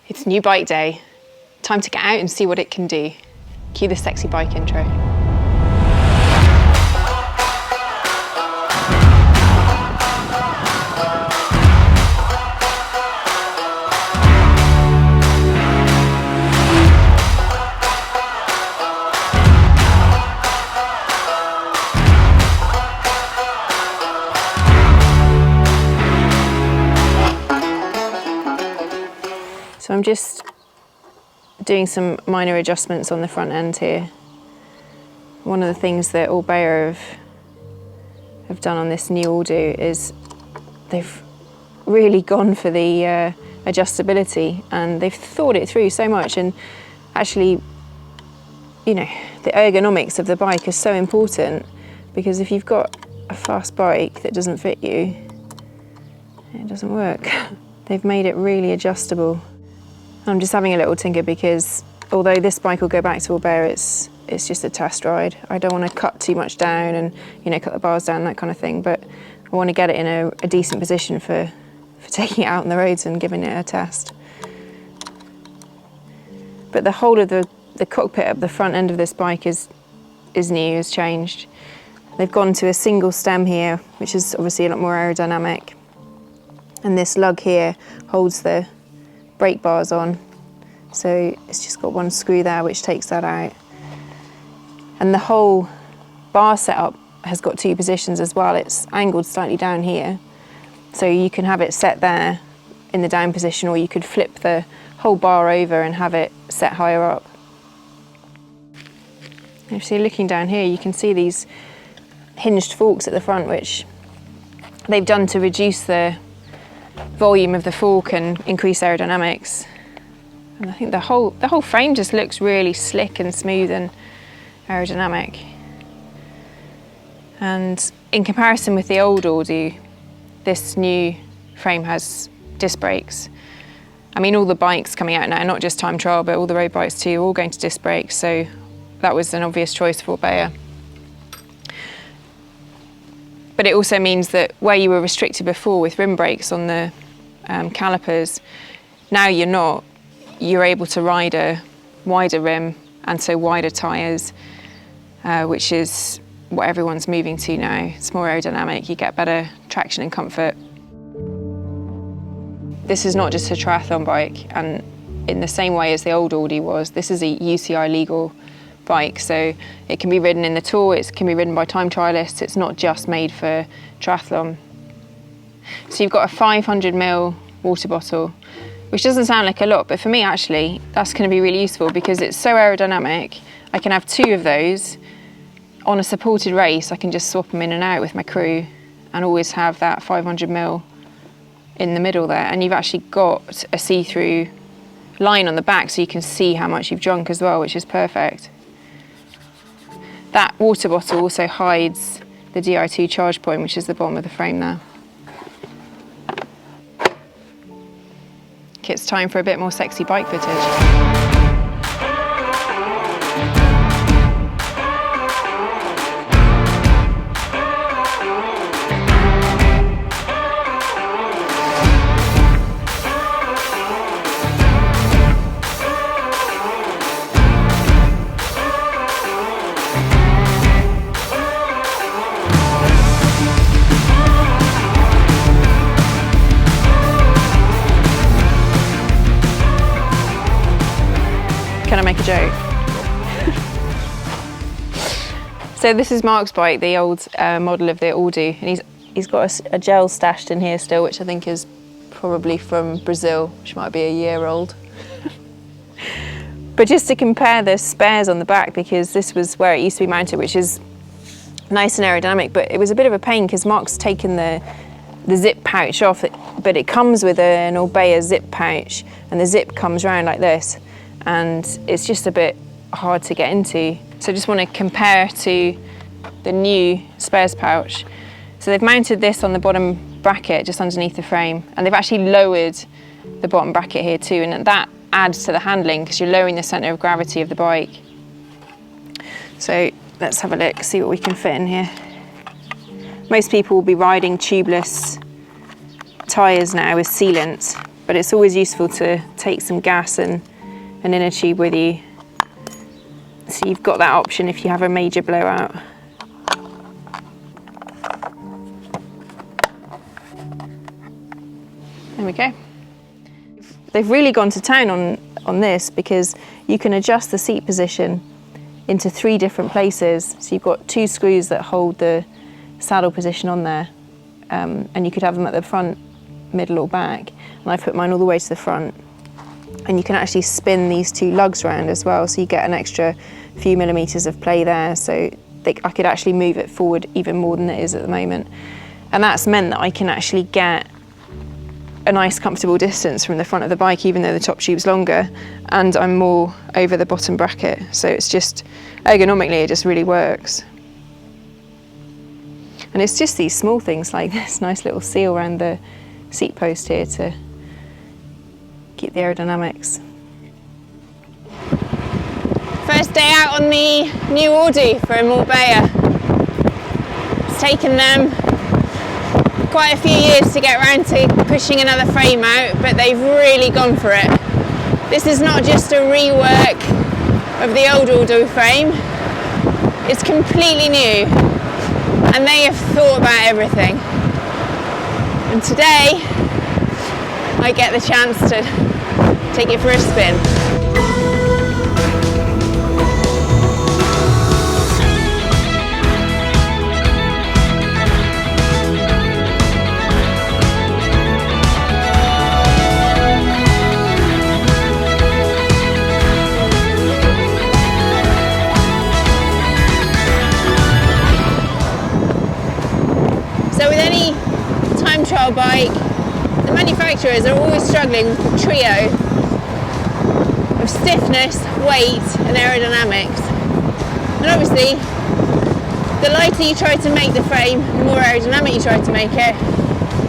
It's new bike day. Time to get out and see what it can do. Cue the sexy bike intro. So I'm just doing some minor adjustments on the front end here. One of the things that Orbea have done on this new Ordu is they've really gone for the adjustability, and they've thought it through so much. And actually, you know, the ergonomics of the bike is so important, because if you've got a fast bike that doesn't fit you, it doesn't work. They've made it really adjustable. I'm just having a little tinker because although this bike will go back to Orbea, it's just a test ride. I don't want to cut too much down and, you know, cut the bars down, that kind of thing, but I want to get it in a decent position for taking it out on the roads and giving it a test. But the whole of the cockpit up the front end of this bike is new, has changed. They've gone to a single stem here, which is obviously a lot more aerodynamic. And this lug here holds the brake bars on, so it's just got one screw there which takes that out. And the whole bar setup has got two positions as well. It's angled slightly down here, so you can have it set there in the down position, or you could flip the whole bar over and have it set higher up. If you're looking down here, you can see these hinged forks at the front, which they've done to reduce the volume of the fork and increase aerodynamics. And I think the whole frame just looks really slick and smooth and aerodynamic. And in comparison with the old Ordu, this new frame has disc brakes. I mean, all the bikes coming out now, not just time trial, but all the road bikes too, all going to disc brakes, so that was an obvious choice for Orbea. But it also means that where you were restricted before with rim brakes on the calipers, now you're not. You're able to ride a wider rim and so wider tyres, which is what everyone's moving to now. It's more aerodynamic, you get better traction and comfort. This is not just a triathlon bike, and in the same way as the old Audi was, this is a UCI legal bike, so it can be ridden in the Tour, it can be ridden by time trialists, it's not just made for triathlon. So you've got a 500ml water bottle, which doesn't sound like a lot, but for me actually that's going to be really useful because it's so aerodynamic. I can have two of those. On a supported race I can just swap them in and out with my crew and always have that 500ml in the middle there, and you've actually got a see-through line on the back so you can see how much you've drunk as well, which is perfect. That water bottle also hides the Di2 charge point, which is the bottom of the frame there. Okay, it's time for a bit more sexy bike footage. Can I make a joke? So this is Mark's bike, the old model of the Ordu, and he's got a gel stashed in here still, which I think is probably from Brazil, which might be a year old. But just to compare the spares on the back, because this was where it used to be mounted, which is nice and aerodynamic, but it was a bit of a pain because Mark's taken the zip pouch off, but it comes with an Orbea zip pouch, and the zip comes round like this, and it's just a bit hard to get into. So I just want to compare to the new spares pouch. So they've mounted this on the bottom bracket just underneath the frame, and they've actually lowered the bottom bracket here too, and that adds to the handling because you're lowering the centre of gravity of the bike. So let's have a look, see what we can fit in here. Most people will be riding tubeless tyres now with sealant, but it's always useful to take some gas and an inner tube with you, so you've got that option if you have a major blowout. There we go. They've really gone to town on this, because you can adjust the seat position into 3 different places. So you've got 2 screws that hold the saddle position on there, and you could have them at the front, middle or back. And I put mine all the way to the front, and you can actually spin these 2 lugs around as well, so you get an extra few millimeters of play there. So I could actually move it forward even more than it is at the moment, and that's meant that I can actually get a nice comfortable distance from the front of the bike, even though the top tube's longer, and I'm more over the bottom bracket. So it's just, ergonomically, it just really works. And it's just these small things like this nice little seal around the seat post here to keep the aerodynamics. First day out on the new Ordu from Orbea. It's taken them quite a few years to get around to pushing another frame out, but they've really gone for it. This is not just a rework of the old Ordu frame, it's completely new, and they have thought about everything. And today I get the chance to take it for a spin. Trial bike, the manufacturers are always struggling with the trio of stiffness, weight and aerodynamics. And obviously, the lighter you try to make the frame, the more aerodynamic you try to make it,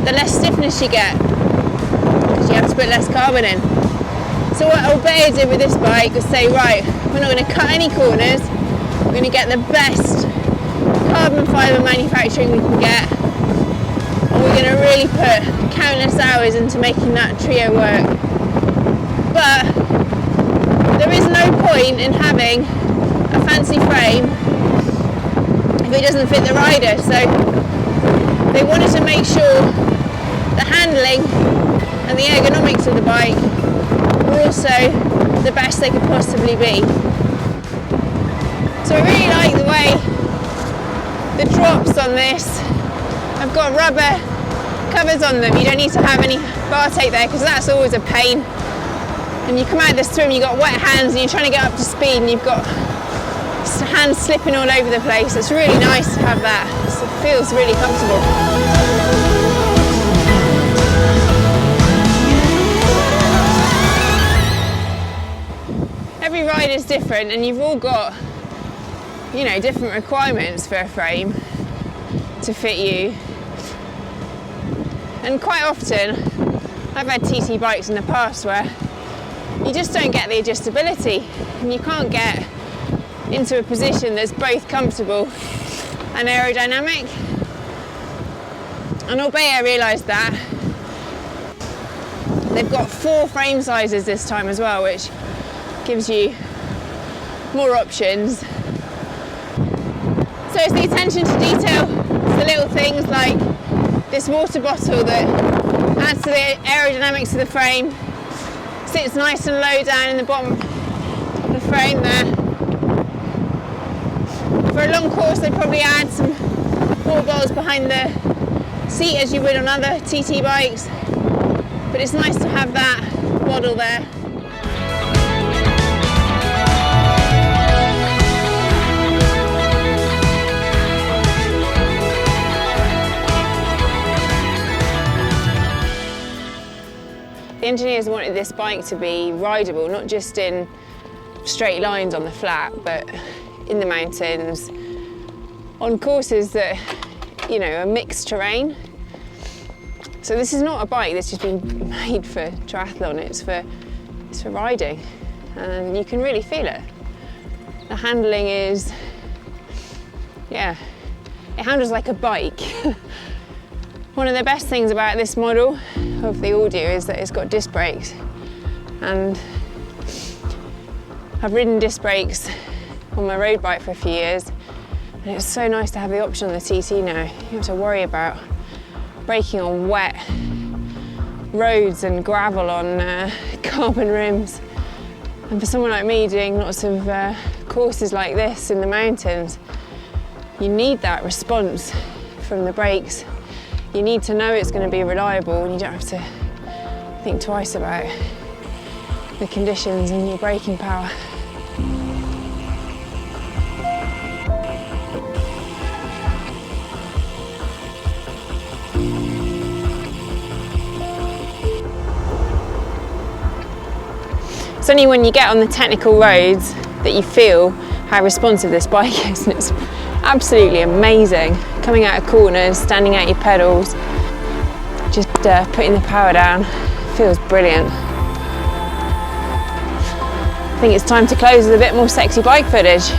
the less stiffness you get, because you have to put less carbon in. So what Orbea did with this bike was say, right, we're not going to cut any corners, we're going to get the best carbon fibre manufacturing we can get, and we're going to really put countless hours into making that trio work. But there is no point in having a fancy frame if it doesn't fit the rider. So they wanted to make sure the handling and the ergonomics of the bike were also the best they could possibly be. So I really like the way the drops on this have got rubber covers on them. You don't need to have any bar tape there, because that's always a pain. And you come out of the swim, you've got wet hands and you're trying to get up to speed and you've got hands slipping all over the place. It's really nice to have that. It feels really comfortable. Every ride is different, and you've all got, you know, different requirements for a frame to fit you. And quite often, I've had TT bikes in the past where you just don't get the adjustability, and you can't get into a position that's both comfortable and aerodynamic. And Orbea realised that. They've got 4 frame sizes this time as well, which gives you more options. So it's the attention to detail, it's the little things like this water bottle that adds to the aerodynamics of the frame, sits nice and low down in the bottom of the frame there. For a long course they'd probably add some water bottles behind the seat as you would on other TT bikes, but it's nice to have that bottle there. The engineers wanted this bike to be rideable, not just in straight lines on the flat, but in the mountains, on courses that, you know, are mixed terrain. So this is not a bike that's just been made for triathlon, it's for riding, and you can really feel it. The handling is, yeah, it handles like a bike. One of the best things about this model of the Ordu is that it's got disc brakes, and I've ridden disc brakes on my road bike for a few years, and it's so nice to have the option on the TT now. You don't have to worry about braking on wet roads and gravel on carbon rims. And for someone like me doing lots of courses like this in the mountains, you need that response from the brakes. You need to know it's going to be reliable, and you don't have to think twice about the conditions and your braking power. It's only when you get on the technical roads that you feel how responsive this bike is, and it's absolutely amazing. Coming out of corners, standing out your pedals, just putting the power down, feels brilliant. I think it's time to close with a bit more sexy bike footage.